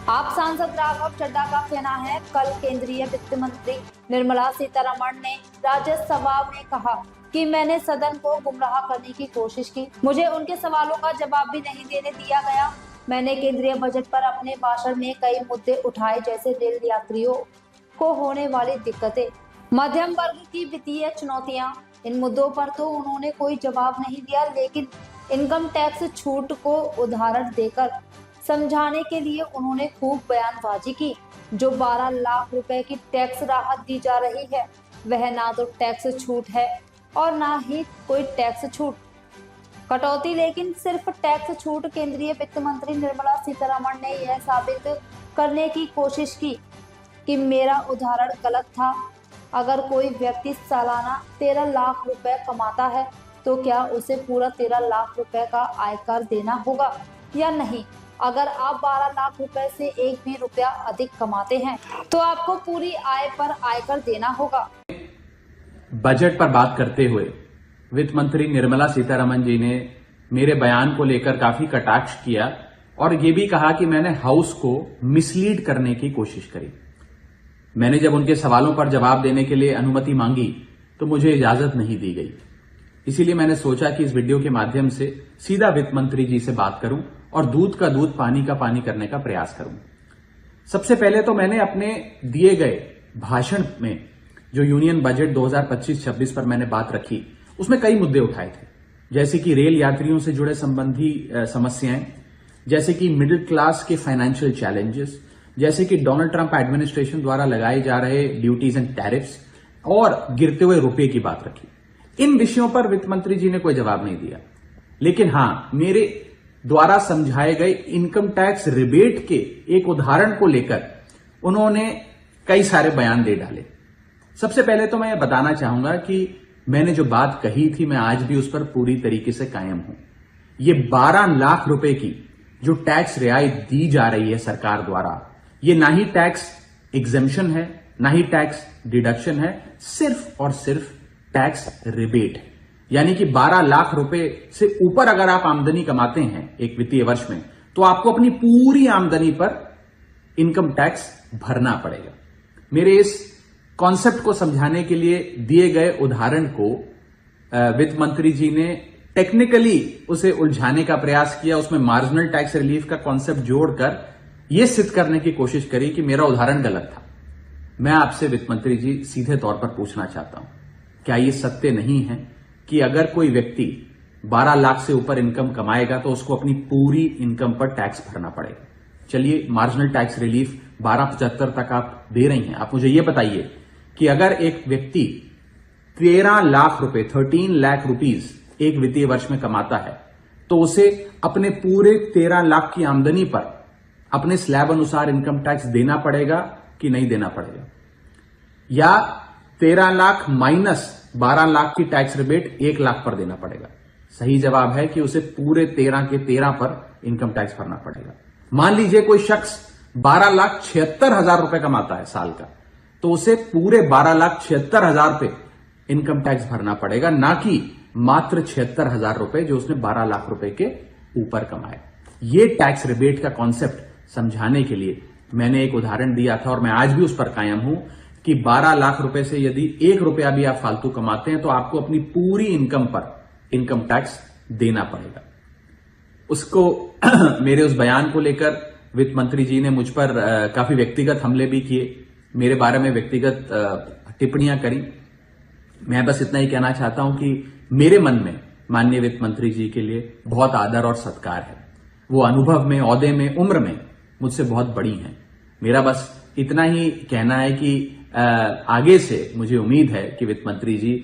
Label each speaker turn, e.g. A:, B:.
A: आप सांसद राघव चड्ढा का कहना है, कल केंद्रीय वित्त मंत्री निर्मला सीतारमण ने राज्यसभा में कहा कि मैंने सदन को गुमराह करने की कोशिश की। मुझे उनके सवालों का जवाब भी नहीं देने दिया गया। मैंने केंद्रीय बजट पर अपने भाषण में कई मुद्दे उठाए, जैसे रेल यात्रियों को होने वाली दिक्कतें, मध्यम वर्ग की वित्तीय चुनौतियां। इन मुद्दों पर तो उन्होंने कोई जवाब नहीं दिया, लेकिन इनकम टैक्स छूट को उदाहरण देकर समझाने के लिए उन्होंने खूब बयानबाजी की। जो 12 लाख रुपए की टैक्स राहत दी जा रही है, वह ना तो टैक्स छूट है और ना ही कोई टैक्स छूट कटौती, लेकिन सिर्फ टैक्स छूट। केंद्रीय वित्त मंत्री निर्मला सीतारमण ने यह साबित करने की कोशिश की कि मेरा उदाहरण गलत था। अगर कोई व्यक्ति सालाना 13 लाख रुपए कमाता है, तो क्या उसे पूरा 13 लाख रुपए का आयकर देना होगा या नहीं? अगर आप 12 लाख रुपए से एक भी रुपया अधिक कमाते हैं, तो आपको पूरी आय पर आयकर देना होगा।
B: बजट पर बात करते हुए वित्त मंत्री निर्मला सीतारमण जी ने मेरे बयान को लेकर काफी कटाक्ष किया और ये भी कहा कि मैंने हाउस को मिसलीड करने की कोशिश करी। मैंने जब उनके सवालों पर जवाब देने के लिए अनुमति मांगी तो मुझे इजाजत नहीं दी गई। इसीलिए मैंने सोचा कि इस वीडियो के माध्यम से सीधा वित्त मंत्री जी से बात करूं और दूध का दूध पानी का पानी करने का प्रयास करूं। सबसे पहले तो मैंने अपने दिए गए भाषण में जो यूनियन बजट 2025-26 पर मैंने बात रखी, उसमें कई मुद्दे उठाए थे, जैसे कि रेल यात्रियों से जुड़े संबंधी समस्याएं, जैसे कि मिडिल क्लास के फाइनेंशियल चैलेंजेस, जैसे कि डोनाल्ड ट्रंप एडमिनिस्ट्रेशन द्वारा लगाए जा रहे ड्यूटीज एंड टैरिफ्स और गिरते हुए रुपए की बात रखी। इन विषयों पर वित्त मंत्री जी ने कोई जवाब नहीं दिया, लेकिन हां, मेरे द्वारा समझाए गए इनकम टैक्स रिबेट के एक उदाहरण को लेकर उन्होंने कई सारे बयान दे डाले। सबसे पहले तो मैं ये बताना चाहूंगा कि मैंने जो बात कही थी, मैं आज भी उस पर पूरी तरीके से कायम हूं। ये 12 लाख रुपए की जो टैक्स रियायत दी जा रही है सरकार द्वारा, ये ना ही टैक्स एग्जेम्पशन है, ना ही टैक्स डिडक्शन है, सिर्फ और सिर्फ टैक्स रिबेट है। यानी कि 12 लाख रुपए से ऊपर अगर आप आमदनी कमाते हैं एक वित्तीय वर्ष में, तो आपको अपनी पूरी आमदनी पर इनकम टैक्स भरना पड़ेगा। मेरे इस कॉन्सेप्ट को समझाने के लिए दिए गए उदाहरण को वित्त मंत्री जी ने टेक्निकली उसे उलझाने का प्रयास किया। उसमें मार्जिनल टैक्स रिलीफ का कॉन्सेप्ट जोड़कर यह सिद्ध करने की कोशिश करी कि मेरा उदाहरण गलत था। मैं आपसे वित्त मंत्री जी सीधे तौर पर पूछना चाहता हूं, क्या यह सत्य नहीं है कि अगर कोई व्यक्ति 12 लाख से ऊपर इनकम कमाएगा तो उसको अपनी पूरी इनकम पर टैक्स भरना पड़ेगा? चलिए, मार्जिनल टैक्स रिलीफ 1275 तक आप दे रही हैं। आप मुझे यह बताइए कि अगर एक व्यक्ति 13 लाख रुपए 13 लाख रुपीज एक वित्तीय वर्ष में कमाता है, तो उसे अपने पूरे 13 लाख की आमदनी पर अपने स्लैब अनुसार इनकम टैक्स देना पड़ेगा कि नहीं देना पड़ेगा? या 13 लाख माइनस 12 लाख की टैक्स रिबेट 1 लाख पर देना पड़ेगा? सही जवाब है कि उसे पूरे 13 के 13 पर इनकम टैक्स भरना पड़ेगा। मान लीजिए कोई शख्स 12,76,000 रुपए कमाता है साल का, तो उसे पूरे 12,76,000 पे इनकम टैक्स भरना पड़ेगा, ना कि मात्र 76,000 रुपए जो उसने 12 लाख रुपए के ऊपर कमाए। ये टैक्स रिबेट का कॉन्सेप्ट समझाने के लिए मैंने एक उदाहरण दिया था और मैं आज भी उस पर कायम हूं कि 12 लाख रुपए से यदि 1 रुपया भी आप फालतू कमाते हैं, तो आपको अपनी पूरी इनकम पर इनकम टैक्स देना पड़ेगा। उसको मेरे उस बयान को लेकर वित्त मंत्री जी ने मुझ पर काफी व्यक्तिगत हमले भी किए, मेरे बारे में व्यक्तिगत टिप्पणियां करी। मैं बस इतना ही कहना चाहता हूं कि मेरे मन में माननीय वित्त मंत्री जी के लिए बहुत आदर और सत्कार है। वो अनुभव में, ओहदे में, उम्र में मुझसे बहुत बड़ी हैं। मेरा बस इतना ही कहना है कि आगे से मुझे उम्मीद है कि वित्त मंत्री जी